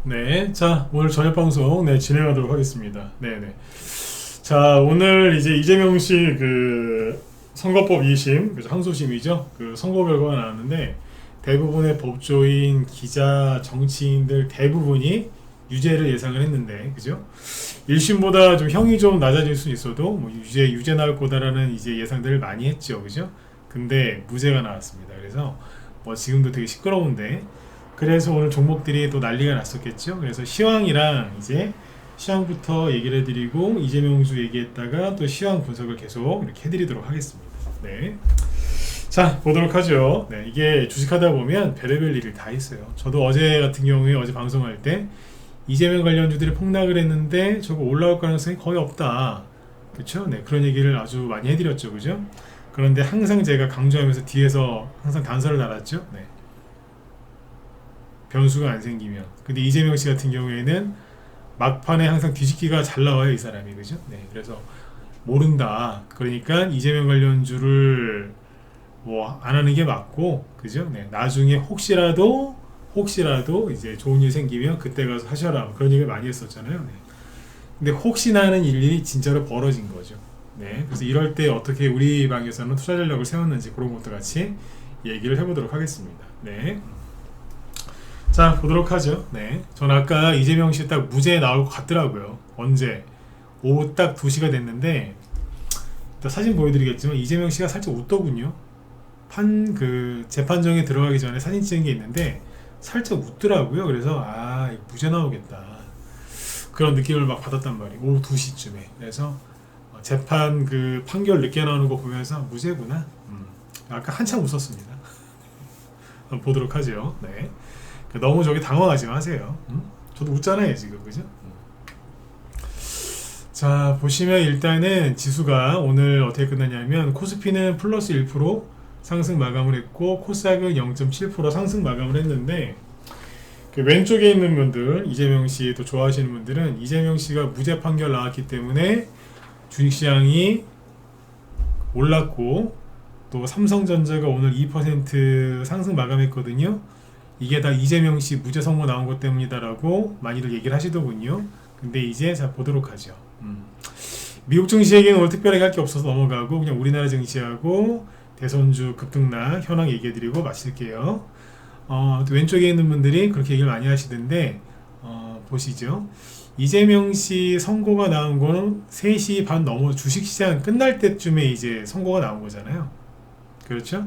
네, 자, 오늘 저녁 방송 진행하도록 하겠습니다. 네네. 자, 오늘 이제 이재명 씨 선거법 2심, 그죠? 항소심이죠. 그 선거 결과가 나왔는데 대부분의 법조인, 기자, 정치인들 대부분이 유죄를 예상을 했는데, 그죠? 1심보다 좀 형이 좀 낮아질 수 있어도 뭐 유죄 나올 거다라는 이제 예상들을 많이 했죠, 그죠? 근데 무죄가 나왔습니다. 그래서 뭐 지금도 되게 시끄러운데. 그래서 오늘 종목들이 또 난리가 났었겠죠. 그래서 시황이랑 이제 시황부터 얘기를 해드리고 이재명 주 얘기했다가 또 시황 분석을 계속 이렇게 해드리도록 하겠습니다. 네. 자, 보도록 하죠. 네, 이게 주식하다 보면 별의별 일이 다 있어요. 저도 어제 같은 경우에 어제 방송할 때 이재명 관련주들이 폭락을 했는데 저거 올라올 가능성이 거의 없다. 그쵸? 네, 그런 얘기를 아주 많이 해드렸죠. 그죠? 그런데 항상 제가 강조하면서 뒤에서 항상 단서를 달았죠. 네. 변수가 안 생기면. 근데 이재명 씨 같은 경우에는 막판에 항상 뒤집기가 잘 나와요, 이 사람이. 그죠? 네. 그래서 모른다. 그러니까 이재명 관련주를 뭐 안 하는 게 맞고, 그죠? 네. 나중에 혹시라도 이제 좋은 일 생기면 그때 가서 하셔라. 그런 얘기를 많이 했었잖아요. 네. 근데 혹시나 하는 일이 진짜로 벌어진 거죠. 네. 그래서 이럴 때 어떻게 우리 방에서는 투자 전략을 세웠는지 그런 것도 같이 얘기를 해보도록 하겠습니다. 네. 자, 보도록 하죠. 네. 전 아까 이재명 씨 딱 무죄 나올 것 같더라고요. 언제? 오후 딱 2시가 됐는데, 일단 사진 보여드리겠지만, 이재명 씨가 살짝 웃더군요. 재판정에 들어가기 전에 사진 찍은 게 있는데, 살짝 웃더라고요. 그래서, 이거 무죄 나오겠다. 그런 느낌을 막 받았단 말이에요. 오후 2시쯤에. 그래서, 재판 판결 늦게 나오는 거 보면서, 무죄구나. 아까 한참 웃었습니다. 한번 보도록 하죠. 네. 너무 저기 당황하지 마세요. 저도 웃잖아요 지금, 그죠? 자, 보시면 일단은 지수가 오늘 어떻게 끝났냐면 코스피는 플러스 1% 상승 마감을 했고 코스닥은 0.7% 상승 마감을 했는데, 왼쪽에 있는 분들, 이재명 씨 또 좋아하시는 분들은 이재명 씨가 무죄 판결 나왔기 때문에 주식시장이 올랐고, 또 삼성전자가 오늘 2% 상승 마감했거든요. 이게 다 이재명 씨 무죄 선고 나온 것 때문이다라고 많이들 얘기를 하시더군요. 근데 이제 자 보도록 하죠. 미국 증시 얘기는 오늘 특별하게 할 게 없어서 넘어가고 그냥 우리나라 증시하고 대선주 급등락 현황 얘기해드리고 마칠게요. 왼쪽에 있는 분들이 그렇게 얘기를 많이 하시던데, 보시죠. 이재명 씨 선고가 나온 거는 3시 반 넘어 주식시장 끝날 때쯤에 이제 선고가 나온 거잖아요. 그렇죠?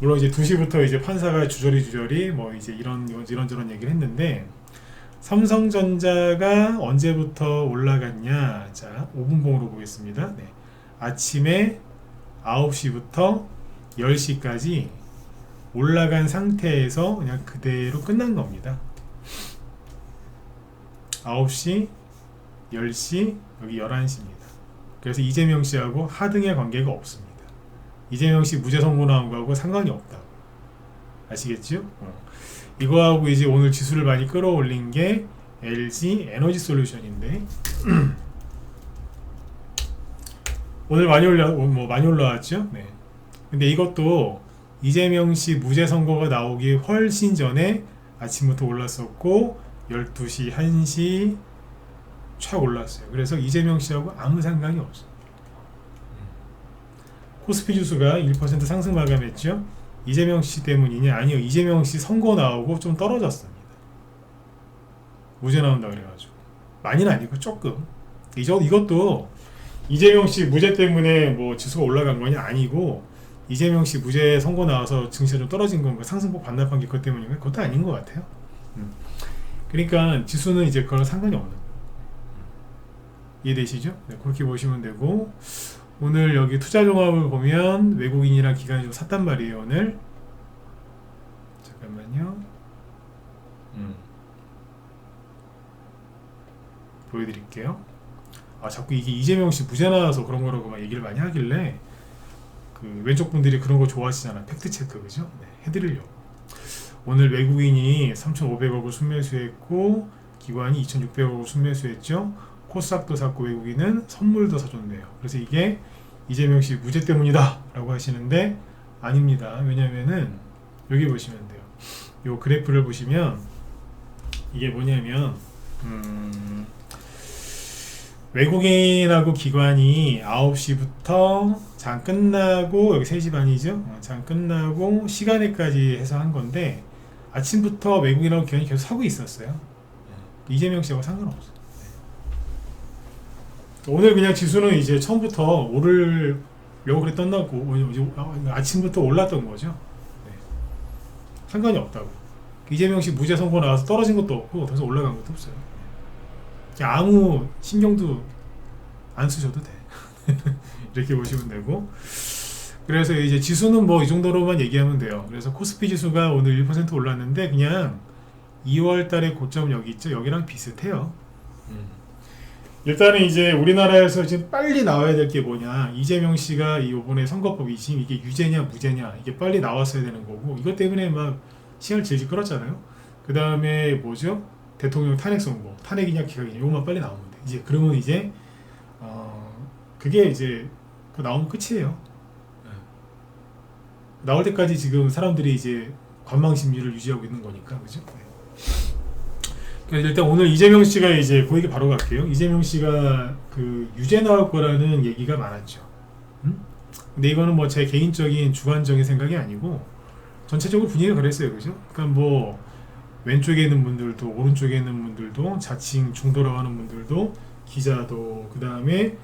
물론 이제 2시부터 이제 판사가 주저리 뭐 이제 이런저런 얘기를 했는데, 삼성전자가 언제부터 올라갔냐? 자, 5분봉으로 보겠습니다. 네. 아침에 9시부터 10시까지 올라간 상태에서 그냥 그대로 끝난 겁니다. 9시, 10시, 여기 11시입니다. 그래서 이재명 씨하고 하등의 관계가 없습니다. 이재명 씨 무죄 선고 나온 거하고 상관이 없다고. 아시겠죠? 이거하고 이제 오늘 지수를 많이 끌어올린 게 LG 에너지 솔루션인데 오늘 많이 올라왔죠? 네. 근데 이것도 이재명 씨 무죄 선고가 나오기 훨씬 전에 아침부터 올랐었고 12시, 1시 촥 올랐어요. 그래서 이재명 씨하고 아무 상관이 없어요. 코스피 지수가 1% 상승 마감했죠. 이재명 씨 때문이냐? 아니요. 이재명 씨 선거 나오고 좀 떨어졌습니다. 무죄 나온다 그래가지고. 많이는 아니고 조금. 이것도 이재명 씨 무죄 때문에 뭐 지수가 올라간 거냐? 아니고 이재명 씨 무죄 선거 나와서 증시가 좀 떨어진 건가? 상승폭 반납한 게 그것 때문인가? 그것도 아닌 것 같아요. 그러니까 지수는 이제 그거랑 상관이 없는 거예요. 이해되시죠? 네, 그렇게 보시면 되고, 오늘 여기 투자 종합을 보면 외국인이랑 기관이 좀 샀단 말이에요. 오늘 잠깐만요. 보여드릴게요. 자꾸 이게 이재명 씨 무죄 나와서 그런 거라고 막 얘기를 많이 하길래 왼쪽 분들이 그런 거 좋아하시잖아. 팩트 체크, 그죠? 네, 해드리려고. 오늘 외국인이 3,500억을 순매수했고 기관이 2,600억을 순매수했죠. 코스닥도 샀고 외국인은 선물도 사줬네요. 그래서 이게 이재명 씨 무죄 때문이다 라고 하시는데 아닙니다. 왜냐면은 여기 보시면 돼요. 요 그래프를 보시면 이게 뭐냐면 외국인하고 기관이 9시부터 장 끝나고 여기 3시 반이죠. 장 끝나고 시간에까지 해서 한 건데 아침부터 외국인하고 기관이 계속 사고 있었어요. 이재명 씨하고 상관없어. 오늘 그냥 지수는 이제 처음부터 오르려고 그랬던 거고 아침부터 올랐던 거죠. 네. 상관이 없다고. 이재명 씨 무죄 선고 나와서 떨어진 것도 없고 더 이상 올라간 것도 없어요. 아무 신경도 안 쓰셔도 돼. 이렇게 보시면 되고. 그래서 이제 지수는 뭐 이 정도로만 얘기하면 돼요. 그래서 코스피 지수가 오늘 1% 올랐는데 그냥 2월 달에 고점 여기 있죠. 여기랑 비슷해요. 일단은 이제 우리나라에서 지금 빨리 나와야 될 게 뭐냐, 이재명 씨가 이번에 선거법 2심 이게 유죄냐 무죄냐 이게 빨리 나왔어야 되는 거고, 이것 때문에 막 시간을 질질 끌었잖아요. 그 다음에 뭐죠? 대통령 탄핵 선고, 탄핵이냐 기각이냐 이것만 빨리 나오면 돼. 이제 그러면 이제 그게 이제 나오면 끝이에요. 나올 때까지 지금 사람들이 이제 관망 심리를 유지하고 있는 거니까, 그죠? 일단 오늘 이재명 씨가 이제 그 얘기 바로 갈게요. 이재명 씨가 그 유죄 나올 거라는 얘기가 많았죠. 근데 이거는 뭐 제 개인적인 주관적인 생각이 아니고 전체적으로 분위기가 그랬어요, 그죠? 그러니까 뭐 왼쪽에 있는 분들도 오른쪽에 있는 분들도 자칭 중도라고 하는 분들도 기자도 그 다음에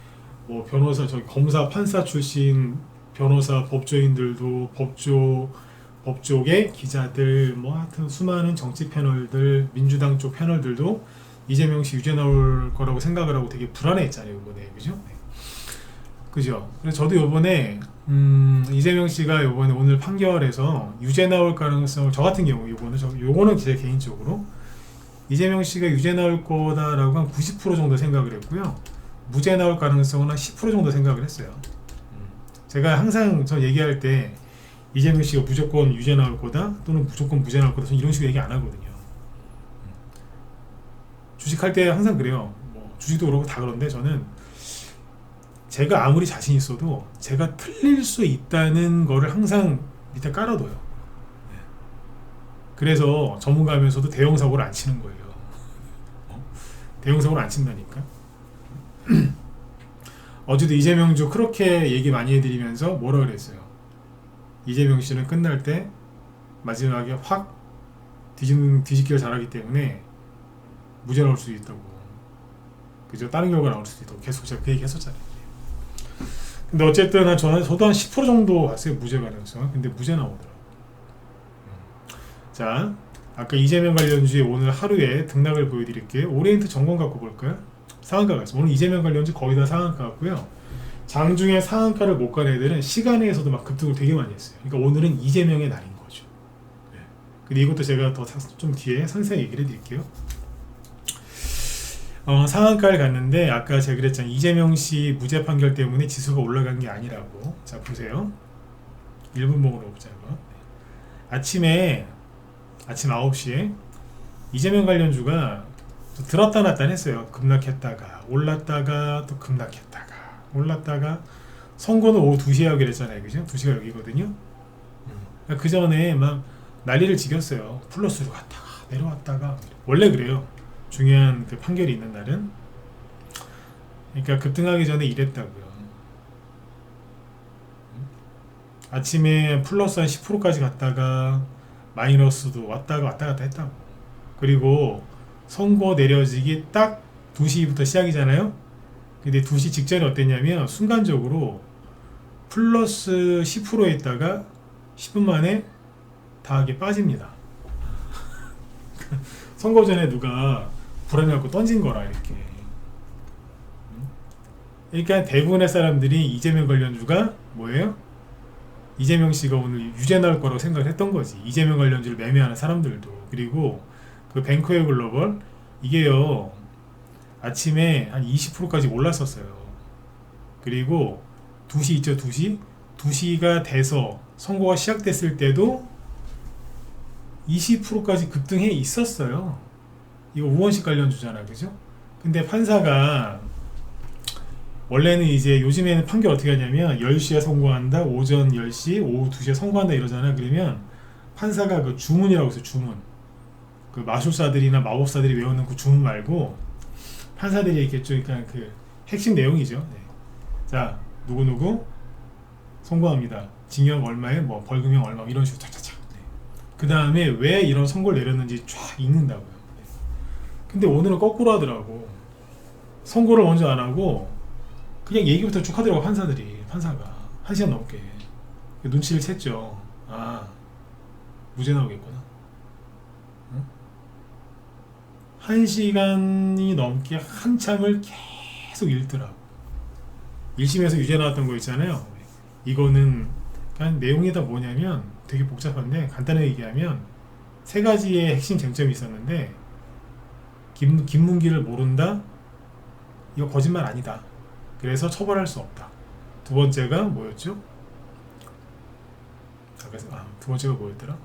뭐 변호사, 저기 검사, 판사 출신 변호사, 법조인들도 법조계 기자들, 뭐 하여튼 수많은 정치 패널들, 민주당 쪽 패널들도 이재명 씨 유죄 나올 거라고 생각을 하고 되게 불안해했잖아요, 이번에, 그죠? 네. 그죠? 그래서 저도 이번에 이재명 씨가 이번에 오늘 판결에서 유죄 나올 가능성을, 저 같은 경우 요거는 제 개인적으로 이재명 씨가 유죄 나올 거다라고 한 90% 정도 생각을 했고요, 무죄 나올 가능성은 한 10% 정도 생각을 했어요. 제가 항상 저 얘기할 때 이재명 씨가 무조건 유죄 나올 거다 또는 무조건 무죄 나올 거다, 저는 이런 식으로 얘기 안 하거든요. 주식할 때 항상 그래요. 뭐 주식도 그렇고 다 그런데 저는 제가 아무리 자신 있어도 제가 틀릴 수 있다는 거를 항상 밑에 깔아둬요. 그래서 전문가면서도 대형 사고를 안 치는 거예요. 대형 사고를 안 친다니까. 어제도 이재명주 그렇게 얘기 많이 해드리면서 뭐라 그랬어요? 이재명 씨는 끝날 때 마지막에 확 뒤집기를 잘하기 때문에 무죄 나올 수도 있다고. 그죠? 다른 결과 나올 수도 있다고 계속 제가 그 얘기 했었잖아요. 근데 어쨌든 저도 한 10% 정도 봤어요, 무죄 가능성. 근데 무죄 나오더라고요. 자, 아까 이재명 관련주에 오늘 하루에 등락을 보여드릴게요. 오리엔트 정권 갖고 볼까요? 상한가 같습니다. 오늘 이재명 관련주 거의 다 상한가 같고요. 장중에 상한가를 못 간 애들은 시간에서도 막 급등을 되게 많이 했어요. 그러니까 오늘은 이재명의 날인 거죠. 네. 근데 이것도 제가 더 좀 뒤에 상세히 얘기를 해드릴게요. 상한가를 갔는데 아까 제가 그랬잖아요. 이재명 씨 무죄 판결 때문에 지수가 올라간 게 아니라고. 자, 보세요. 1분봉으로 보자고. 아침 9시에 이재명 관련주가 들었다 놨다 했어요. 급락했다가 올랐다가 또 급락했다가 올랐다가, 선거는 오후 2시에 하기로 했잖아요, 그죠? 2시가 여기거든요. 그 전에 막 난리를 지겼어요. 플러스로 갔다가 내려왔다가. 원래 그래요, 중요한 그 판결이 있는 날은. 그러니까 급등하기 전에 이랬다고요. 아침에 플러스 한 10%까지 갔다가 마이너스도 왔다 갔다 했다고. 그리고 선거 내려지기 딱 2시부터 시작이잖아요. 근데 2시 직전에 어땠냐면 순간적으로 플러스 10%에 있다가 10분 만에 다 이게 빠집니다. 선거 전에 누가 불안해갖고 던진 거라, 이렇게. 그러니까 대부분의 사람들이 이재명 관련주가 뭐예요? 이재명 씨가 오늘 유죄 나올 거라고 생각을 했던 거지. 이재명 관련주를 매매하는 사람들도. 그리고 그 뱅크웨어 글로벌, 이게요 아침에 한 20%까지 올랐었어요. 그리고 2시 있죠, 2시가 돼서 선거가 시작됐을 때도 20%까지 급등해 있었어요. 이거 우원식 관련주잖아, 그죠? 근데 판사가 원래는 이제 요즘에는 판결 어떻게 하냐면 10시에 선고한다, 오전 10시, 오후 2시에 선고한다 이러잖아. 그러면 판사가 그 주문이라고 해서 주문. 그 마술사들이나 마법사들이 외우는 그 주문 말고 판사들이 있겠죠. 그러니까 그 핵심 내용이죠. 네. 자, 누구누구 선고합니다. 징역 얼마에 뭐 벌금형 얼마 이런 식으로 착착착. 네. 그 다음에 왜 이런 선고를 내렸는지 쫙 읽는다고요. 네. 근데 오늘은 거꾸로 하더라고. 선고를 먼저 안 하고 그냥 얘기부터 쭉 하더라고. 판사가 1시간 넘게 눈치를 챘죠. 아, 무죄 나오겠구나. 응? 1시간이 넘게 한참을 계속 읽더라고. 1심에서 유죄 나왔던 거 있잖아요. 이거는 그냥 내용이 다 뭐냐면 되게 복잡한데 간단하게 얘기하면 세 가지의 핵심 쟁점이 있었는데 김문기를 모른다. 이거 거짓말 아니다. 그래서 처벌할 수 없다. 두 번째가 뭐였죠? 두 번째가 뭐였더라?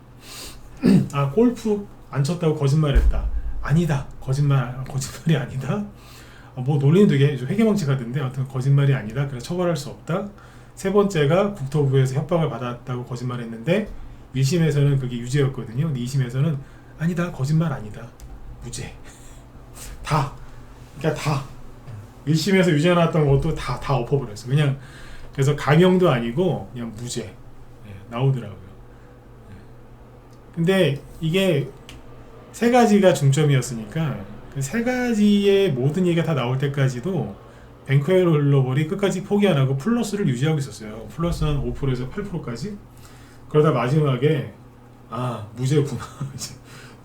아, 골프 안 쳤다고 거짓말했다. 아니다. 거짓말이 아니다. 뭐 논리는 되게 회개망측하던데 아무튼 거짓말이 아니다. 그래서 처벌할 수 없다. 세 번째가 국토부에서 협박을 받았다고 거짓말했는데 1심에서는 그게 유죄였거든요. 근데 2심에서는 아니다. 거짓말 아니다. 무죄. 다. 그러니까 다. 1심에서 유죄 나왔던 것도 다 엎어버렸어. 그냥 그래서 감형도 아니고 그냥 무죄. 네, 나오더라고요. 네. 근데 이게 세 가지가 중점이었으니까 그 세 가지의 모든 얘기가 다 나올 때까지도 뱅크웨어 글로벌이 끝까지 포기 안 하고 플러스를 유지하고 있었어요. 플러스 한 5%에서 8%까지. 그러다 마지막에 아, 무죄구나.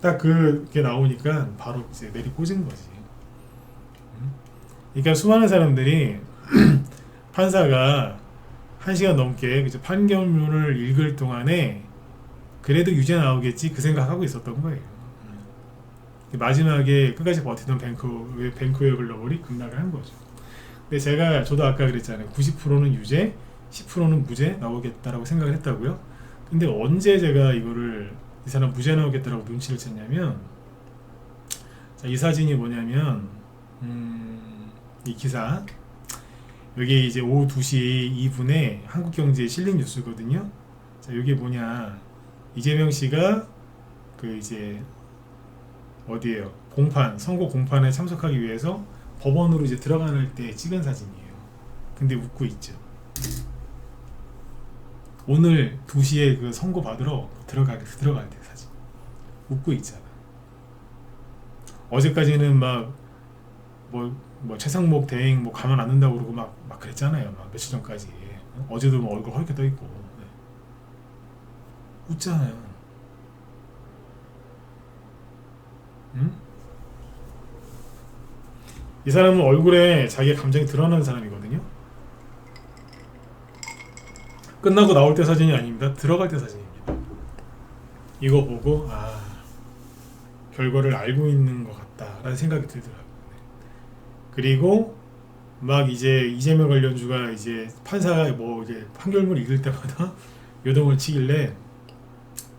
딱 그게 나오니까 바로 이제 내리 꽂은 거지. 그러니까 수많은 사람들이 판사가 1시간 넘게 판결문을 읽을 동안에 그래도 유죄 나오겠지 그 생각하고 있었던 거예요. 마지막에 끝까지 버티던 뱅크웨어 글로벌이 급락을 한 거죠. 근데 저도 아까 그랬잖아요. 90%는 유죄, 10%는 무죄 나오겠다라고 생각을 했다고요. 근데 언제 제가 이 사람 무죄 나오겠다라고 눈치를 챘냐면, 자, 이 사진이 뭐냐면, 이 기사, 여기 이제 오후 2시 2분에 한국경제에 실린 뉴스거든요. 자, 이게 뭐냐, 이재명 씨가 그 이제 어디에요? 선거 공판에 참석하기 위해서 법원으로 이제 들어갈 때 찍은 사진이에요. 근데 웃고 있죠. 오늘 2시에 그 선고 받으러 들어갈 때 사진. 웃고 있잖아. 어제까지는 최상목 대행 가만 안 둔다고 그러고 막 그랬잖아요. 며칠 전까지. 어제도 얼굴 허옇게 떠 있고. 네. 웃잖아요. 응? 이 사람은 얼굴에 자기의 감정이 드러나는 사람이거든요. 끝나고 나올 때 사진이 아닙니다. 들어갈 때 사진입니다. 이거 보고 결과를 알고 있는 것 같다라는 생각이 들더라고요. 그리고 이제 이재명 관련주가 이제 판사가 이제 판결문 읽을 때마다 요동을 치길래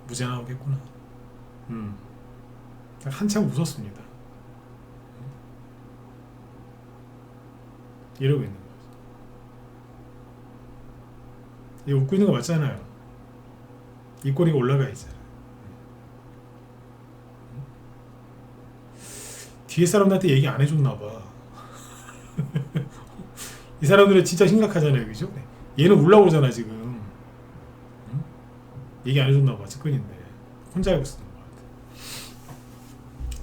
무죄 나오겠구나. 한참 웃었습니다. 이러고 있는 거죠. 이 웃고 있는 거 맞잖아요. 입꼬리가 올라가 있잖아요. 뒤에 사람들한테 얘기 안 해줬나 봐. 이 사람들은 진짜 심각하잖아요, 그죠? 얘는 올라오잖아 지금. 얘기 안 해줬나 봐. 측근인데 혼자 알고 있었던 것 같아.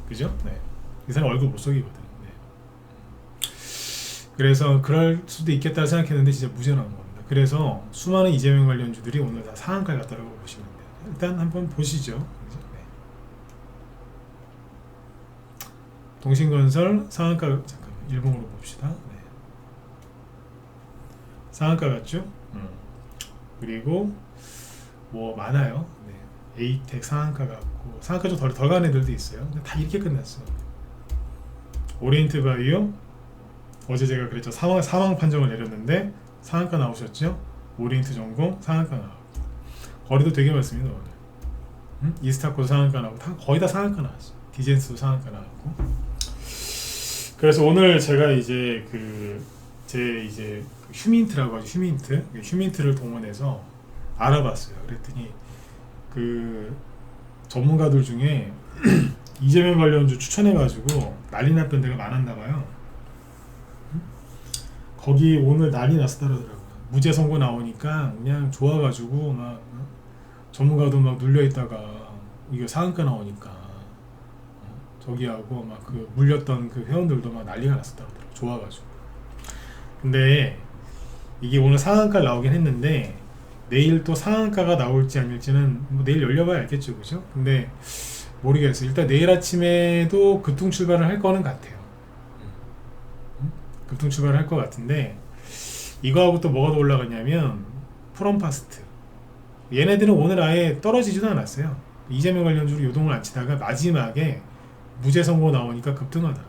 그죠? 네. 이 사람 얼굴 못 속이거든. 네. 그래서 그럴 수도 있겠다 생각했는데 진짜 무죄 나온 겁니다. 그래서 수많은 이재명 관련주들이 오늘 다 상한가에 갔다라고 보시면 돼요. 일단 한번 보시죠. 그죠? 네. 동신건설 상한가, 잠깐만 일봉으로 봅시다. 네. 상한가 같죠? 그리고 많아요. 네. 에이텍 상한가 같고 상한가 좀 덜 가는 애들도 있어요. 근데 다 이렇게 끝났어. 오리엔트 바이오 어제 제가 그랬죠. 사망 판정을 내렸는데 상한가 나오셨죠? 오리엔트 전공 상한가 나왔고 거리도 되게 많습니다 오늘. 이스타코도 상한가 나오고 거의 다 상한가 나왔죠. 디젠스도 상한가 나왔고. 그래서 오늘 제가 이제 제 휴민트라고 하죠. 휴민트를 동원해서 알아봤어요. 그랬더니 전문가들 중에 이재명 관련주 추천해가지고 난리 났던 데가 많았나봐요. 거기 오늘 난리 났더라고요. 무죄 선고 나오니까 그냥 좋아가지고 막 전문가도 막 눌려있다가 이게 상한가 나오니까 저기하고 막 그 물렸던 그 회원들도 막 난리가 났었더라고요. 좋아가지고. 근데 이게 오늘 상한가 나오긴 했는데 내일 또 상한가가 나올지 아닐지는 뭐 내일 열려봐야 알겠죠, 그죠? 근데 모르겠어요. 일단 내일 아침에도 급등 출발을 할 거는 같아요. 급등 출발을 할 것 같은데 이거하고 또 뭐가 더 올라갔냐면 프롬파스트. 얘네들은 오늘 아예 떨어지지도 않았어요. 이재명 관련주로 요동을 안 치다가 마지막에 무죄 선고 나오니까 급등하더라.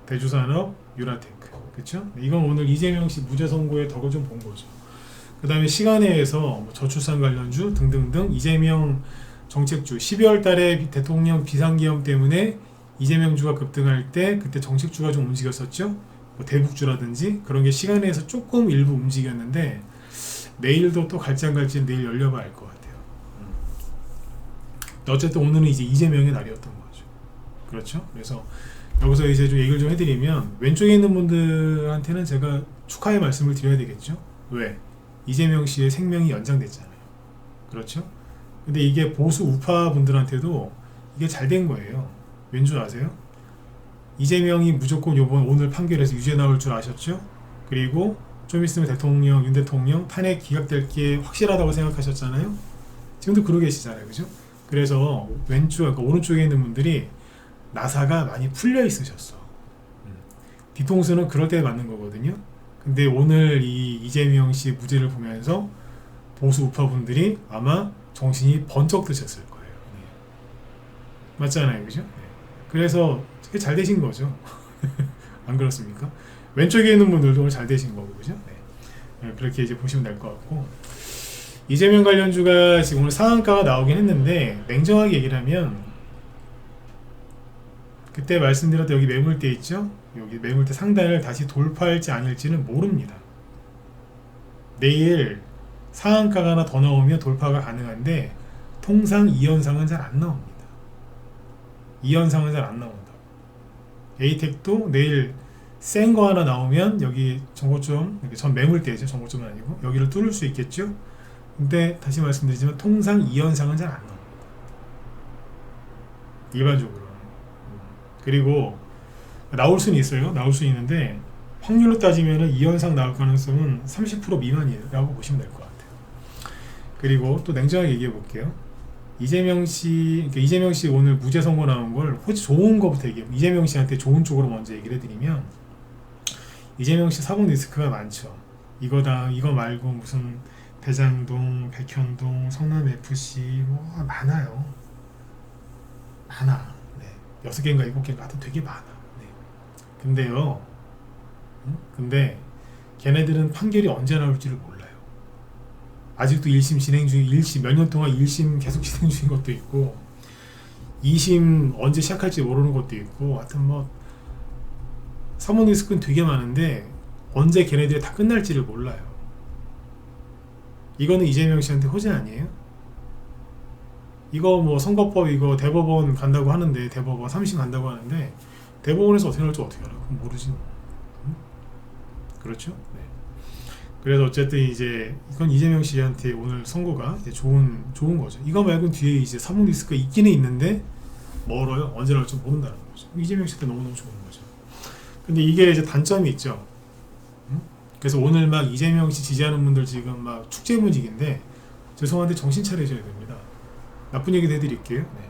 대주산업, 유라테크, 그쵸? 이건 오늘 이재명 씨 무죄 선고의 덕을 좀 본 거죠. 그 다음에 시간외에서 뭐 저출산 관련주 등등등 이재명 정책주 12월 달에 대통령 비상기염 때문에 이재명주가 급등할 때 그때 정책주가 좀 움직였었죠. 뭐 대북주라든지 그런 게 시간에서 조금 일부 움직였는데 내일도 또 갈지 안 갈지는 내일 열려봐야 알 것 같아요. 어쨌든 오늘은 이제 이재명의 날이었던 거죠. 그렇죠? 그래서 여기서 이제 좀 얘기를 좀 해드리면 왼쪽에 있는 분들한테는 제가 축하의 말씀을 드려야 되겠죠. 왜? 이재명 씨의 생명이 연장됐잖아요. 그렇죠? 근데 이게 보수 우파 분들한테도 이게 잘 된 거예요. 왠 줄 아세요? 이재명이 무조건 요번 오늘 판결에서 유죄 나올 줄 아셨죠? 그리고 좀 있으면 윤 대통령 탄핵 기각될 게 확실하다고 생각하셨잖아요. 지금도 그러고 계시잖아요, 그죠? 그래서 그러니까 오른쪽에 있는 분들이 나사가 많이 풀려 있으셨어. 뒤통수는 그럴 때 맞는 거거든요. 근데 오늘 이 이재명 씨 무죄를 보면서 보수 우파 분들이 아마 정신이 번쩍 드셨을 거예요. 네. 맞잖아요, 그죠? 네. 그래서 되게 잘 되신 거죠. 안 그렇습니까? 왼쪽에 있는 분들도 오늘 잘 되신 거고, 그죠? 네. 그렇게 이제 보시면 될 것 같고, 이재명 관련주가 지금 오늘 상한가가 나오긴 했는데 냉정하게 얘기를 하면 그때 말씀드렸던 여기 매물대 있죠? 여기 매물대 상단을 다시 돌파할지 아닐지는 모릅니다. 내일 상한가가 하나 더 나오면 돌파가 가능한데 통상 이 현상은 잘 안 나옵니다. 이 현상은 잘 안 나온다. 에이텍도 내일 센 거 하나 나오면 여기 정고점, 전 매물대죠. 정고점은 아니고 여기를 뚫을 수 있겠죠. 근데 다시 말씀드리지만 통상 이 현상은 잘 안 나옵니다. 일반적으로. 그리고 나올 수는 있어요. 나올 수 있는데 확률로 따지면 이 현상 나올 가능성은 30% 미만이라고 보시면 될 것 같아요. 그리고 또 냉정하게 얘기해 볼게요. 이재명 씨 오늘 무죄 선고 나온 걸 혹시 좋은 거부터 얘기해. 이재명 씨한테 좋은 쪽으로 먼저 얘기를 해드리면 이재명 씨 사법 리스크가 많죠. 이거 말고 무슨 대장동, 백현동, 성남 FC 뭐 많아요. 많아. 네. 6개인가 7개인가 하여튼 되게 많아. 네. 근데 걔네들은 판결이 언제 나올지를 몰라요. 아직도 1심 진행 중인 1심 몇 년 동안 1심 계속 진행 중인 것도 있고 2심 언제 시작할지 모르는 것도 있고 하여튼 뭐 사법 리스크는 되게 많은데 언제 걔네들이 다 끝날지를 몰라요. 이거는 이재명 씨한테 호재 아니에요? 이거 뭐 선거법 이거 대법원 간다고 하는데 대법원 3심 간다고 하는데 대법원에서 어떻게 나올지 어떻게 알아? 그럼 모르지. 응? 그렇죠? 네. 그래서 어쨌든 이제 이건 이재명 씨한테 오늘 선거가 이제 좋은 거죠. 이거 말고는 뒤에 이제 사법 리스크가 있기는 있는데 멀어요. 언제 나올지 모른다는 거죠. 이재명 씨한테 너무너무 좋은 거죠. 근데 이게 이제 단점이 있죠. 응? 그래서 오늘 막 이재명 씨 지지하는 분들 지금 막 축제 문직인데 죄송한데 정신 차리셔야 됩니다. 나쁜 얘기도 해드릴게요. 네.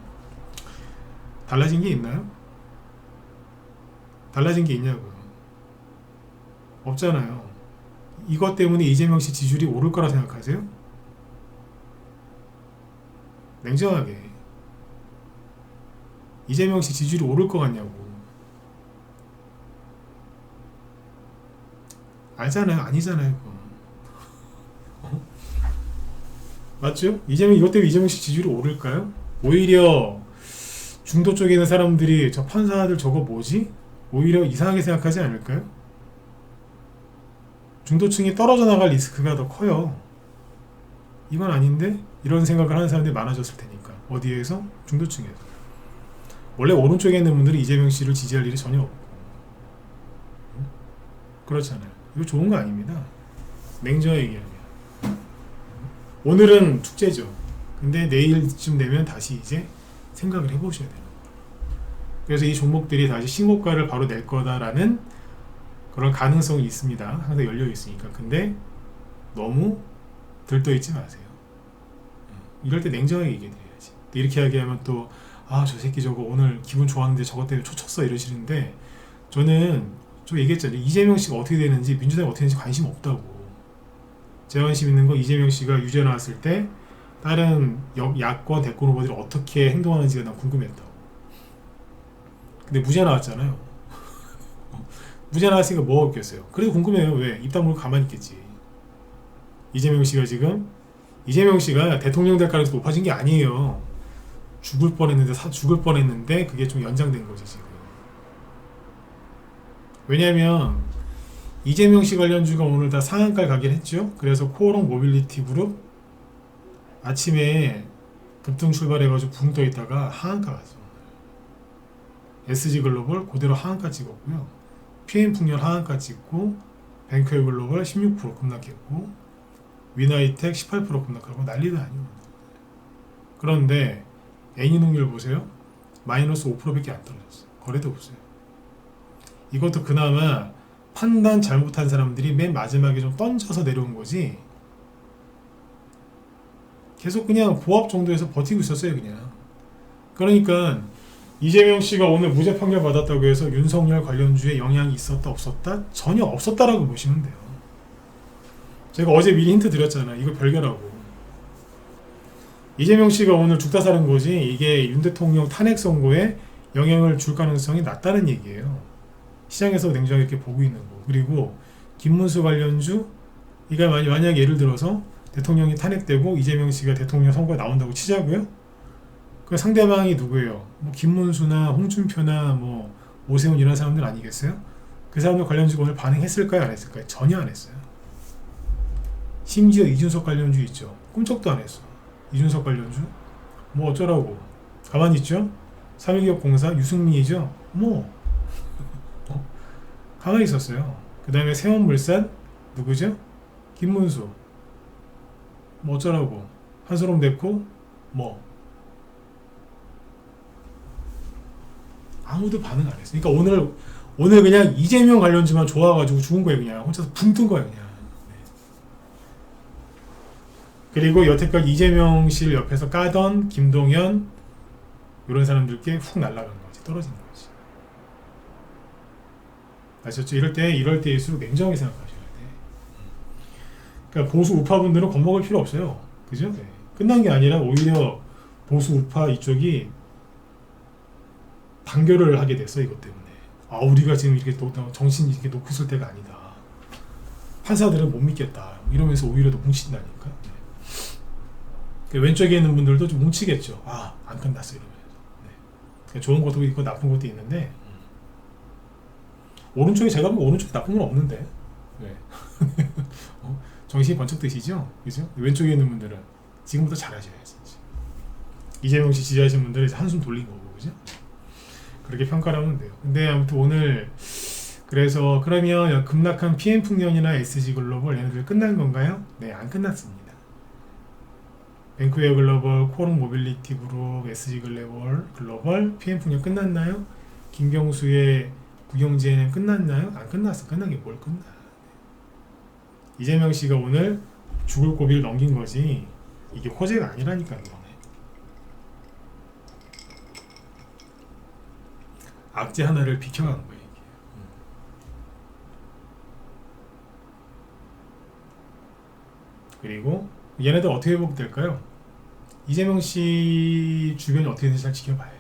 달라진 게 있나요? 달라진 게 있냐고요? 없잖아요. 이것 때문에 이재명 씨 지지율이 오를 거라 생각하세요? 냉정하게 이재명 씨 지지율이 오를 것 같냐고. 알잖아요. 아니잖아요. 어? 맞죠? 이것 때문에 이재명 씨 지지율이 오를까요? 오히려 중도 쪽에 있는 사람들이 저 판사들 저거 뭐지? 오히려 이상하게 생각하지 않을까요? 중도층이 떨어져 나갈 리스크가 더 커요. 이건 아닌데? 이런 생각을 하는 사람들이 많아졌을 테니까. 어디에서? 중도층에서. 원래 오른쪽에 있는 분들이 이재명 씨를 지지할 일이 전혀 없고, 그렇잖아요. 이거 좋은 거 아닙니다. 냉정하게 얘기하면. 오늘은 축제죠. 근데 내일쯤 되면 다시 이제 생각을 해보셔야 돼요. 그래서 이 종목들이 다시 신고가를 바로 낼 거다라는 그런 가능성이 있습니다. 항상 열려 있으니까. 근데 너무 들떠 있지 마세요. 이럴 때 냉정하게 얘기해드려야지. 이렇게 이야기하면 또 저 새끼 저거 오늘 기분 좋았는데 저것 때문에 초쳤어 이러시는데, 저는 저 얘기했잖아요. 이재명 씨가 어떻게 되는지, 민주당이 어떻게 되는지 관심 없다고. 제 관심 있는 건 이재명 씨가 유죄 나왔을 때 다른 야권 대권 후보들이 어떻게 행동하는지가 난 궁금했다고. 근데 무죄 나왔잖아요. 무죄 나왔으니까 뭐가 없겠어요. 그래도 궁금해요. 왜? 입 다물고 가만히 있겠지. 이재명 씨가 대통령 될 가능성이 높아진 게 아니에요. 죽을 뻔했는데 그게 좀 연장된 거지 지금. 왜냐면 이재명 씨 관련주가 오늘 다 상한가를 가긴 했죠. 그래서 코오롱 모빌리티 그룹 아침에 급등 출발해가지고 붕 떠 있다가 하한가 갔어. SG 글로벌 그대로 하한가 찍었고요. PM 풍년 하한가 찍고, 뱅크웨어 글로벌 16% 급락했고, 위나이텍 18% 급락하고 난리도 아니에요. 그런데 애니농률 보세요. 마이너스 5%밖에 안 떨어졌어요. 거래도 없어요. 이것도 그나마 판단 잘못한 사람들이 맨 마지막에 좀 던져서 내려온 거지, 계속 그냥 보합 정도에서 버티고 있었어요 그냥. 그러니까 이재명 씨가 오늘 무죄 판결 받았다고 해서 윤석열 관련주에 영향이 있었다 없었다? 전혀 없었다라고 보시면 돼요. 제가 어제 미리 힌트 드렸잖아요. 이거 별개라고. 이재명 씨가 오늘 죽다 사는 거지, 이게 윤 대통령 탄핵 선고에 영향을 줄 가능성이 낮다는 얘기예요. 시장에서 냉정하게 이렇게 보고 있는 거. 그리고 김문수 관련주, 이가 만약 예를 들어서 대통령이 탄핵되고 이재명 씨가 대통령 선거에 나온다고 치자고요. 그 상대방이 누구예요? 뭐 김문수나 홍준표나 뭐 오세훈 이런 사람들 아니겠어요? 그 사람들 관련주가 오늘 반응했을까요? 안 했을까요? 전혀 안 했어요. 심지어 이준석 관련주 있죠. 꿈쩍도 안 했어. 이준석 관련주? 뭐 어쩌라고. 가만히 있죠? 3일기업공사 유승민이죠? 뭐 가만히 있었어요. 그 다음에 세원물산 누구죠? 김문수. 뭐 어쩌라고. 한솔홈데코 뭐 아무도 반응 안 했어. 그러니까 오늘 그냥 이재명 관련주만 좋아가지고 죽은 거예요. 그냥 혼자서 붕 뜬 거예요. 그냥. 그리고 여태까지 이재명 씨를 옆에서 까던 김동연 이런 사람들께 훅 날아간 거지. 떨어진 거지. 아셨죠? 이럴 때일수록 냉정하게 생각하셔야 돼. 그러니까 보수 우파분들은 겁먹을 필요 없어요. 그죠? 네. 끝난 게 아니라 오히려 보수 우파 이쪽이 단결을 하게 됐어. 이것 때문에. 우리가 지금 이렇게 정신 이렇게 놓고 있을 때가 아니다. 판사들은 못 믿겠다. 이러면서 오히려 더 뭉친다니까. 네. 왼쪽에 있는 분들도 좀 뭉치겠죠. 안 끝났어 이러면서. 네. 좋은 것도 있고 나쁜 것도 있는데, 오른쪽에 제가 보면 오른쪽에 나쁜 건 없는데. 네. 정신이 번쩍 드시죠? 그죠? 왼쪽에 있는 분들은 지금부터 잘하셔야지. 이재명 씨 지지하시는 분들은 한숨 돌린 거고, 그죠? 그렇게 평가를 하면 돼요. 근데 아무튼 오늘 그래서 그러면 급락한 PM풍년이나 SG글로벌 얘네들 끝난 건가요? 네, 안 끝났습니다. 뱅크웨어 글로벌, 코오롱 모빌리티 그룹, SG글로벌, PM풍년 끝났나요? 김경수의 구경제는 끝났나요? 안 끝났어. 끝난 게 뭘 끝나. 이재명 씨가 오늘 죽을 고비를 넘긴 거지, 이게 호재가 아니라니까. 이거네. 악재 하나를 비켜간 거예요. 이게. 그리고 얘네들 어떻게 회복될까요? 이재명 씨 주변이 어떻게 되는지 잘 지켜봐야지.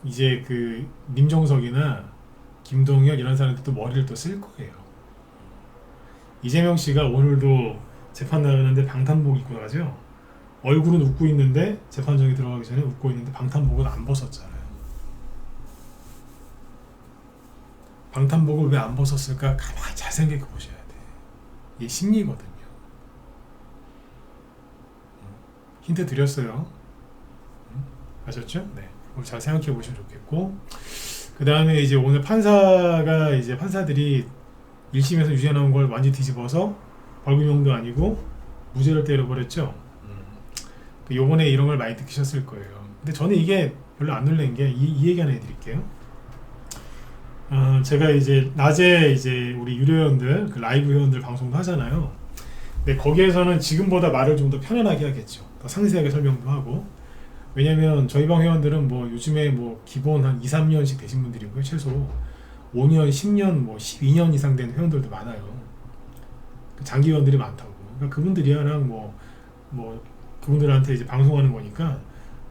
이제 그 민정석이나 김동연 이런 사람들도 머리를 또 쓸 거예요. 이재명 씨가 오늘도 재판 나가는데 방탄복 입고 나가죠. 얼굴은 웃고 있는데 재판정에 들어가기 전에 웃고 있는데 방탄복은 안 벗었잖아요. 방탄복을 왜 안 벗었을까? 가만히 잘 생각해 보셔야 돼. 이게 심리거든요. 힌트 드렸어요. 아셨죠? 네. 그걸 잘 생각해 보시면 좋겠고, 그 다음에 이제 오늘 판사들이 1심에서 유죄 나온 걸 완전히 뒤집어서 벌금형도 아니고 무죄를 때려버렸죠. 요번에 이런 걸 많이 느끼셨을 거예요. 근데 저는 이게 별로 안 놀란 게 이 얘기 하나 해드릴게요. 제가 이제 낮에 이제 우리 유료 회원들, 그 라이브 회원들 방송도 하잖아요. 근데 거기에서는 지금보다 말을 좀 더 편안하게 하겠죠. 더 상세하게 설명도 하고. 왜냐면 저희 방 회원들은 뭐 요즘에 뭐 기본 한 2, 3년씩 되신 분들이고요. 최소 5년, 10년, 뭐 12년 이상 된 회원들도 많아요. 장기 회원들이 많다고. 그러니까 그분들이랑 뭐 그분들한테 이제 방송하는 거니까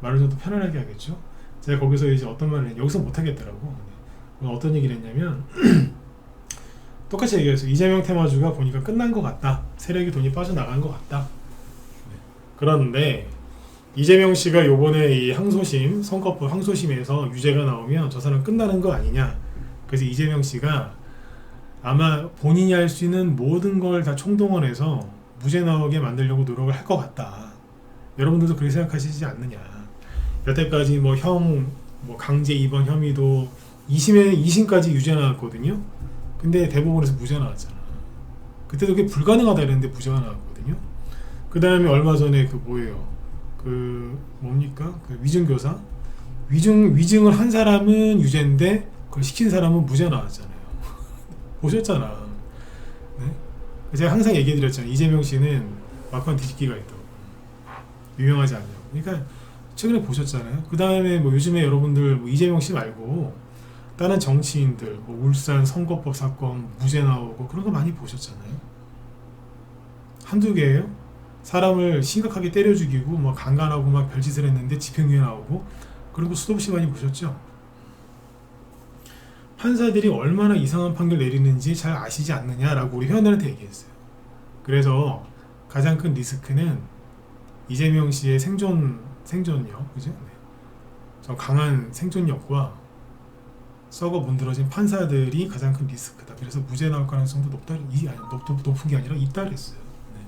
말을 좀 더 편안하게 하겠죠. 제가 거기서 이제 어떤 말을 여기서 못 하겠더라고. 어떤 얘기를 했냐면 똑같이 얘기했어요. 이재명 테마주가 보니까 끝난 것 같다. 세력이 돈이 빠져나간 것 같다. 그런데 이재명 씨가 요번에 이 항소심, 선거법 항소심에서 유죄가 나오면 저 사람 끝나는 거 아니냐. 그래서 이재명 씨가 아마 본인이 할 수 있는 모든 걸 다 총동원해서 무죄 나오게 만들려고 노력을 할 것 같다. 여러분들도 그렇게 생각하시지 않느냐. 여태까지 뭐 강제 입원 혐의도 2심까지 유죄 나왔거든요. 근데 대법원에서 무죄 나왔잖아. 그때도 그게 불가능하다 이랬는데 무죄가 나왔거든요. 그 다음에 얼마 전에 그 위증교사? 위증을 한 사람은 유죄인데 그걸 시킨 사람은 무죄 나왔잖아요. 보셨잖아. 네? 제가 항상 얘기해드렸잖아요. 이재명 씨는 막판 뒤집기가 있다고. 유명하지 않냐고. 그러니까 최근에 보셨잖아요. 그 다음에 뭐 요즘에 여러분들 뭐 이재명 씨 말고 다른 정치인들 뭐 울산 선거법 사건 무죄 나오고 그런 거 많이 보셨잖아요. 한두 개예요? 사람을 심각하게 때려 죽이고 뭐 강간하고 막 별짓을 했는데 집행유예 나오고 그런 거 수도 없이 많이 보셨죠? 판사들이 얼마나 이상한 판결 내리는지 잘 아시지 않느냐라고 우리 회원들한테 얘기했어요. 그래서 가장 큰 리스크는 이재명 씨의 생존력, 그죠? 네. 저 강한 생존력과 썩어 문드러진 판사들이 가장 큰 리스크다. 그래서 무죄 나올 가능성도 높은 게 아니라 있다 그랬어요. 네.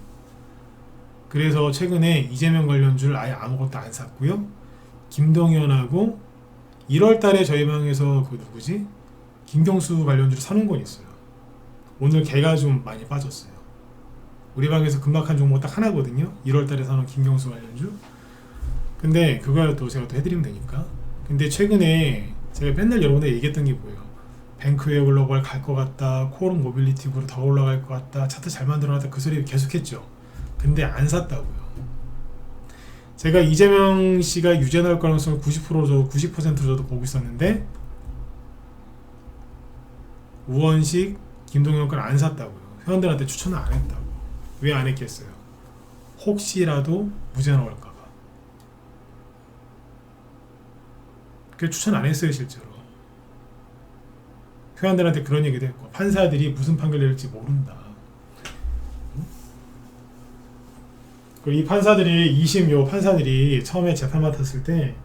그래서 최근에 이재명 관련주를 아예 아무것도 안 샀고요. 김동연하고 1월 달에 저희 방에서 김경수 관련주를 사놓은 건 있어요. 오늘 걔가 좀 많이 빠졌어요. 우리 방에서 금박한 종목 딱 하나거든요. 1월 달에 사놓은 김경수 관련주. 근데 그걸 또 제가 또 해드리면 되니까. 근데 최근에 제가 맨날 여러분들 얘기했던 게 뭐예요? 뱅크웨어 글로벌 갈 것 같다. 코오롱 모빌리티로 더 올라갈 것 같다. 차트 잘 만들어놨다. 그 소리 계속했죠. 근데 안 샀다고요. 제가 이재명 씨가 유죄 나올 가능성을 90% 저도 보고 있었는데 우원식, 김동연 건 안 샀다고요. 회원들한테 추천을 안 했다고. 왜 안 했겠어요? 혹시라도 무죄 나올까봐. 그래서 추천 안 했어요, 실제로. 회원들한테 그런 얘기도 했고, 판사들이 무슨 판결 내릴지 모른다. 이 판사들이 2심 판사들이 처음에 재판 맡았을 때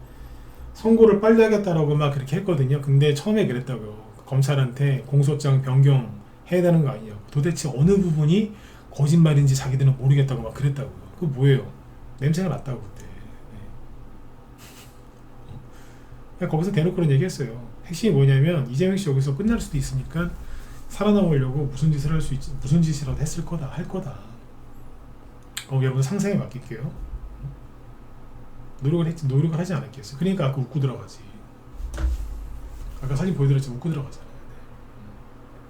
선고를 빨리 하겠다라고 막 그렇게 했거든요. 근데 처음에 그랬다고요. 검찰한테 공소장 변경 해야 되는 거 아니냐고. 도대체 어느 부분이 거짓말인지 자기들은 모르겠다고 막 그랬다고요. 그거 뭐예요? 냄새가 났다고 그때. 네. 거기서 대놓고 그런 얘기했어요. 핵심이 뭐냐면 이재명 씨 여기서 끝날 수도 있으니까 살아남으려고 무슨 짓이라도 했을 거다, 할 거다. 여러분 상상에 맡길게요. 노력을 하지 않았겠어요. 그러니까 아까 웃고 들어가지. 아까 사진 보여드렸지만 웃고 들어가잖아요. 네.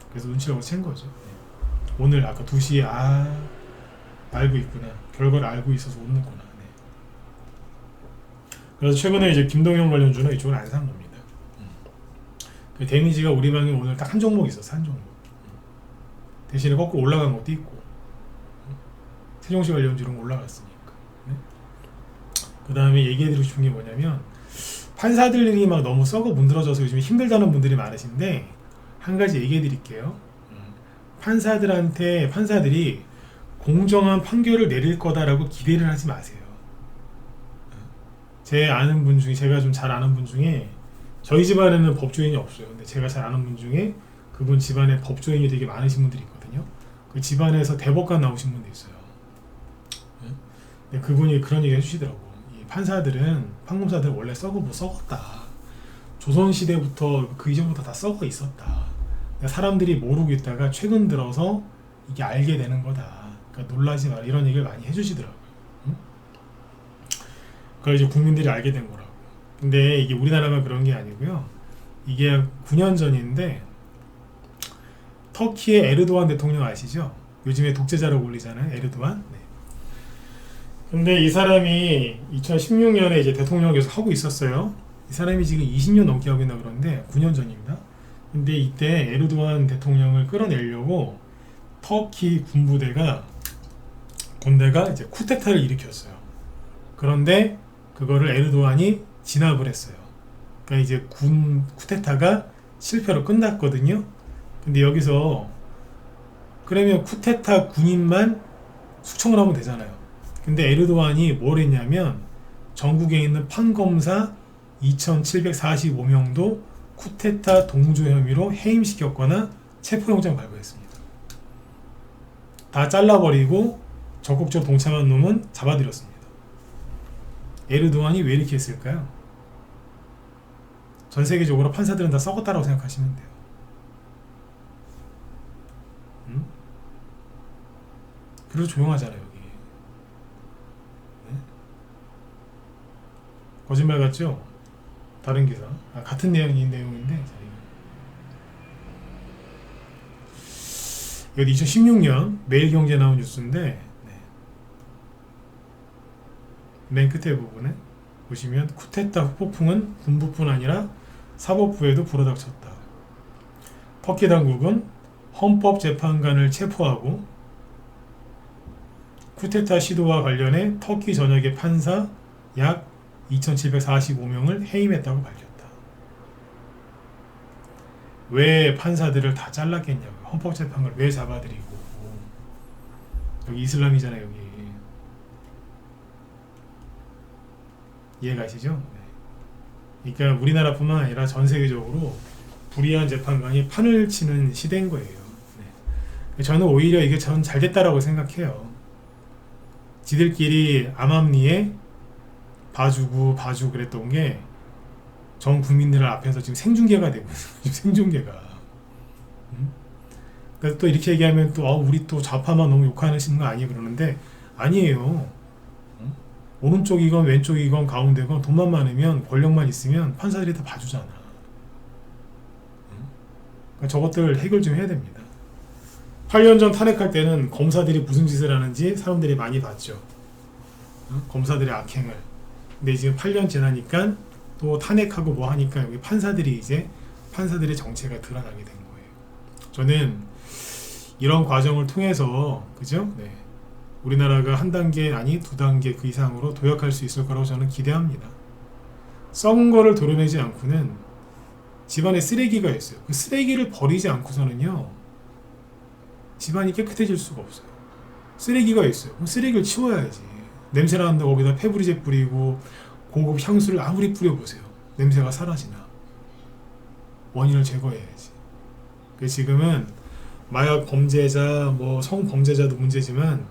그래서 눈치를 챈 거죠. 네. 오늘 아까 2시에 알고 있구나. 결과를 알고 있어서 웃는구나. 네. 그래서 최근에 이제 김동연 관련주는 이쪽은 안 산 겁니다. 그 데미지가 우리 방에 오늘 딱 한 종목 있었어. 한 종목. 대신에 거꾸로 올라간 것도 있고. 세종시 관련주는 올라갔으니까. 네? 그 다음에 얘기해드리고 싶은 게 뭐냐면 판사들이 막 너무 썩어 문드러져서 요즘 힘들다는 분들이 많으신데 한 가지 얘기해드릴게요. 판사들이 공정한 판결을 내릴 거다라고 기대를 하지 마세요. 제 아는 분 중에, 제가 좀 잘 아는 분 중에, 저희 집안에는 법조인이 없어요. 근데 제가 잘 아는 분 중에 그분 집안에 법조인이 되게 많으신 분들이 있거든요. 그 집안에서 대법관 나오신 분도 있어요. 그분이 그런 얘기 해주시더라고. 이 판사들은 판검사들 원래 썩었다. 조선시대부터 그 이전부터 다 썩어 있었다. 그러니까 사람들이 모르고 있다가 최근 들어서 이게 알게 되는 거다. 그러니까 놀라지 마라 이런 얘기를 많이 해주시더라고요. 응? 그걸 이제 국민들이 알게 된 거라고. 근데 이게 우리나라만 그런 게 아니고요. 이게 9년 전인데 터키의 에르도안 대통령 아시죠? 요즘에 독재자라고 불리잖아요. 에르도안. 네. 근데 이 사람이 2016년에 이제 대통령을 계속 하고 있었어요. 이 사람이 지금 20년 넘게 하고 있나 그런데 9년 전입니다. 근데 이때 에르도안 대통령을 끌어내려고 터키 군대가 이제 쿠데타를 일으켰어요. 그런데 그거를 에르도안이 진압을 했어요. 그러니까 이제 군 쿠데타가 실패로 끝났거든요. 근데 여기서 그러면 쿠데타 군인만 숙청을 하면 되잖아요. 근데 에르도안이 뭘 했냐면 전국에 있는 판검사 2745명도 쿠데타 동조 혐의로 해임시켰거나 체포영장 발부했습니다. 다 잘라버리고 적극적으로 동참한 놈은 잡아들였습니다. 에르도안이 왜 이렇게 했을까요? 전 세계적으로 판사들은 다 썩었다라고 생각하시면 돼요. 그래서 조용하잖아요 여기. 네? 거짓말 같죠? 다른 기사 같은 내용인데 이거 2016년 매일경제 나온 뉴스인데 네. 맨 끝에 부분에 보시면 쿠데타 후폭풍은 군부뿐 아니라 사법부에도 불어닥쳤다. 터키 당국은 헌법재판관을 체포하고 쿠데타 시도와 관련해 터키 전역의 판사 약 2745명을 해임했다고 밝혔다. 왜 판사들을 다 잘랐겠냐고요. 헌법재판관을 왜 잡아들이고. 여기 이슬람이잖아요. 여기 이해가시죠? 네. 그러니까 우리나라뿐만 아니라 전 세계적으로 불의한 재판관이 판을 치는 시대인 거예요. 네. 저는 오히려 이게 전 잘됐다라고 생각해요. 지들끼리 암암리에 봐주고 그랬던 게 전 국민들 앞에서 지금 생중계가 되고 있어요. 생중계가. 그래서 또 이렇게 얘기하면 또 우리 또 좌파만 너무 욕하는 거 아니에요 그러는데 아니에요. 오른쪽이건 왼쪽이건 가운데건 돈만 많으면 권력만 있으면 판사들이 다 봐주잖아. 그러니까 저것들 해결 좀 해야 됩니다. 8년 전 탄핵할 때는 검사들이 무슨 짓을 하는지 사람들이 많이 봤죠. 검사들의 악행을. 근데 지금 8년 지나니까 또 탄핵하고 뭐 하니까 여기 판사들의 정체가 드러나게 된 거예요. 저는 이런 과정을 통해서 그죠? 네. 우리나라가 한 단계 아니 두 단계 그 이상으로 도약할 수 있을 거라고 저는 기대합니다. 썩은 거를 도려내지 않고는 집안에 쓰레기가 있어요. 그 쓰레기를 버리지 않고서는요 집안이 깨끗해질 수가 없어요. 쓰레기가 있어요. 그럼 쓰레기를 치워야지. 냄새 나는데 거기다 페브리제 뿌리고 고급 향수를 아무리 뿌려보세요. 냄새가 사라지나. 원인을 제거해야지. 지금은 마약 범죄자, 뭐 성범죄자도 문제지만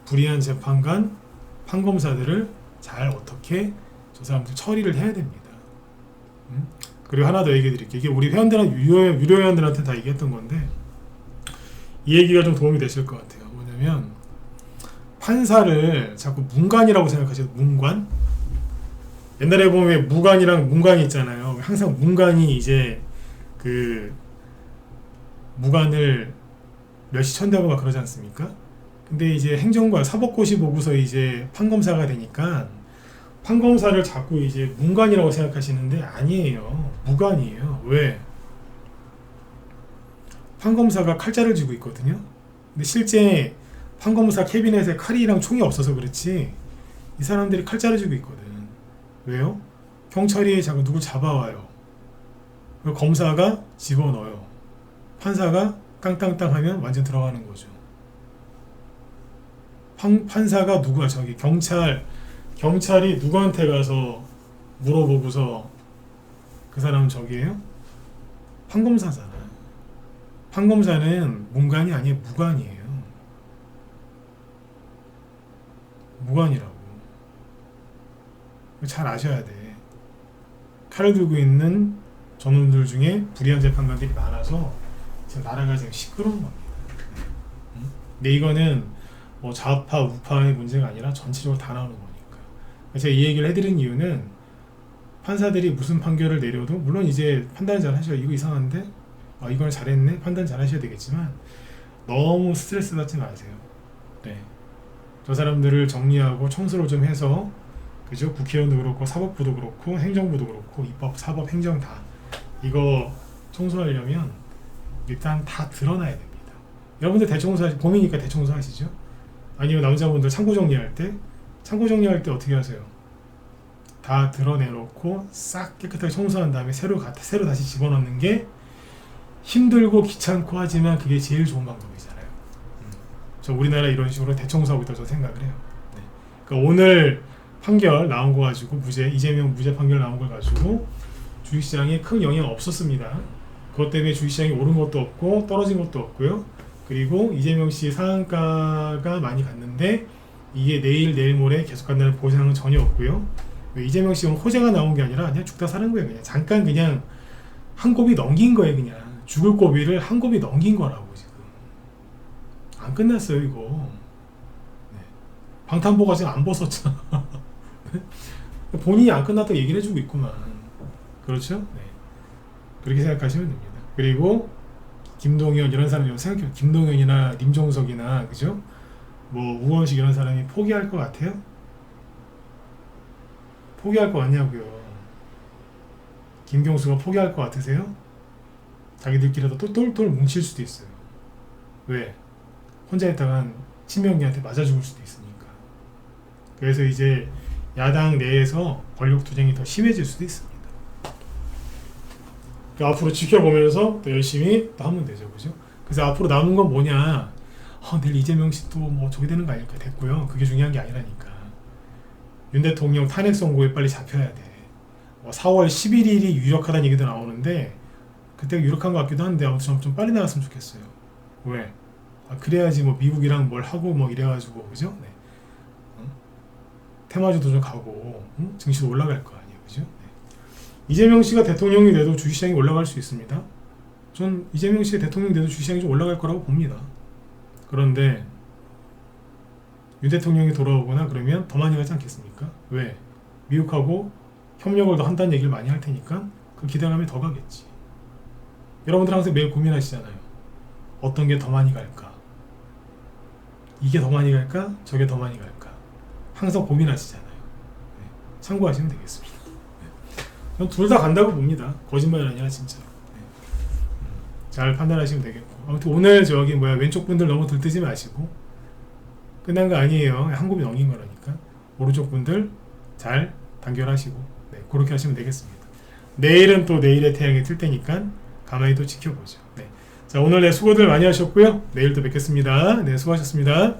불의한 재판관, 판검사들을 잘 어떻게 저 사람들 처리를 해야 됩니다. 그리고 하나 더 얘기해 드릴게요. 이게 우리 회원들한 유료 회원들한테 다 얘기했던 건데 이 얘기가 좀 도움이 되실 것 같아요. 뭐냐면 판사를 자꾸 문관이라고 생각하셔도 문관? 옛날에 보면 무관이랑 문관이 있잖아요. 항상 문관이 이제 그 무관을 멸시천대하고 막 그러지 않습니까? 근데 이제 행정관 사법고시 보고서 이제 판검사가 되니까 판검사를 자꾸 이제 문관이라고 생각하시는데 아니에요. 무관이에요. 왜? 판검사가 칼자를 쥐고 있거든요. 근데 실제 판검사 캐비넷에 칼이랑 총이 없어서 그렇지 이 사람들이 칼자를 쥐고 있거든. 왜요? 경찰이 자꾸 누굴 잡아와요. 검사가 집어넣어요. 판사가 땅땅땅 하면 완전 들어가는 거죠. 판사가 누구야? 저기 경찰이 누구한테 가서 물어보고서 그 사람은 저기예요? 판검사잖아. 판검사는 문관이 아니에요. 무관이에요. 무관이라고. 잘 아셔야 돼. 칼을 들고 있는 저놈들 중에 불의한 재판관들이 많아서 지금 나라가 지금 시끄러운 겁니다. 근데 이거는 뭐 좌파 우파의 문제가 아니라 전체적으로 다 나오는 거니까. 제가 이 얘기를 해드린 이유는 판사들이 무슨 판결을 내려도 물론 이제 판단을 잘 하셔야 이거 이상한데 이걸 잘했네 판단 잘 하셔야 되겠지만 너무 스트레스 받지 마세요. 네. 저 사람들을 정리하고 청소를 좀 해서 그죠? 국회의원도 그렇고 사법부도 그렇고 행정부도 그렇고 입법, 사법, 행정 다 이거 청소하려면 일단 다 드러나야 됩니다. 여러분들 대청소 봄이니까 대청소 하시죠? 아니면 남자분들 창고 정리할 때 어떻게 하세요? 다 드러내놓고 싹 깨끗하게 청소한 다음에 새로 다시 집어넣는 게 힘들고 귀찮고 하지만 그게 제일 좋은 방법이잖아요. 저 우리나라 이런 식으로 대청소하고 있다고 생각을 해요. 네. 그러니까 오늘 판결 나온 거 가지고 이재명 무죄 판결 나온 걸 가지고 주식시장에 큰 영향 없었습니다. 그것 때문에 주식시장이 오른 것도 없고 떨어진 것도 없고요. 그리고 이재명 씨 상한가가 많이 갔는데 이게 내일 모레 계속 간다는 보장은 전혀 없고요. 이재명 씨는 호재가 나온 게 아니라 그냥 죽다 사는 거예요. 그냥 잠깐 그냥 한 고비 넘긴 거예요. 그냥 죽을 고비를 한 고비 넘긴 거라고 지금. 안 끝났어요 이거. 네. 방탄복가 지금 안 벗었잖아. 본인이 안 끝났다고 얘기를 해주고 있구만. 그렇죠? 네. 그렇게 생각하시면 됩니다. 그리고 김동연 이런 사람 좀 생각해요. 김동연이나 임종석이나 그죠? 뭐 우원식 이런 사람이 포기할 것 같아요? 포기할 것 같냐고요. 김경수가 포기할 것 같으세요? 자기들끼리도 또 똘똘 뭉칠 수도 있어요. 왜? 혼자 있다간 친명기한테 맞아 죽을 수도 있으니까. 그래서 이제 야당 내에서 권력 투쟁이 더 심해질 수도 있습니다. 그러니까 앞으로 지켜보면서 또 열심히 또 하면 되죠, 그죠? 그래서 앞으로 남은 건 뭐냐? 내일 이재명 씨 또 뭐 저기 되는 거 아닐까? 됐고요. 그게 중요한 게 아니라니까. 윤 대통령 탄핵 선고에 빨리 잡혀야 돼. 4월 11일이 유력하다는 얘기도 나오는데 그때가 유력한 것 같기도 한데 아무튼 좀 빨리 나왔으면 좋겠어요. 왜? 그래야지 뭐 미국이랑 뭘 하고 뭐 이래가지고 그죠? 네. 테마주도 좀 가고 증시도 올라갈 거 아니에요, 그죠? 네. 이재명 씨가 대통령이 돼도 주식시장이 올라갈 수 있습니다. 전 이재명 씨가 대통령이 돼도 주식시장이 좀 올라갈 거라고 봅니다. 그런데 윤 대통령이 돌아오거나 그러면 더 많이 가지 않겠습니까? 왜? 미국하고 협력을 더 한다는 얘기를 많이 할 테니까 그 기대감이 더 가겠지. 여러분들 항상 매일 고민하시잖아요. 어떤 게 더 많이 갈까? 이게 더 많이 갈까? 저게 더 많이 갈까? 항상 고민하시잖아요. 네. 참고하시면 되겠습니다. 네. 전 둘 다 간다고 봅니다. 거짓말이 아니라 진짜. 네. 잘 판단하시면 되겠고. 아무튼 오늘 왼쪽 분들 너무 들뜨지 마시고 끝난 거 아니에요. 한 곱이 넘긴 거라니까. 오른쪽 분들 잘 단결하시고 네, 그렇게 하시면 되겠습니다. 내일은 또 내일의 태양이 뜰 테니까 가만히 또 지켜보죠. 네. 자, 오늘 수고들 많이 하셨고요. 내일 또 뵙겠습니다. 네, 수고하셨습니다.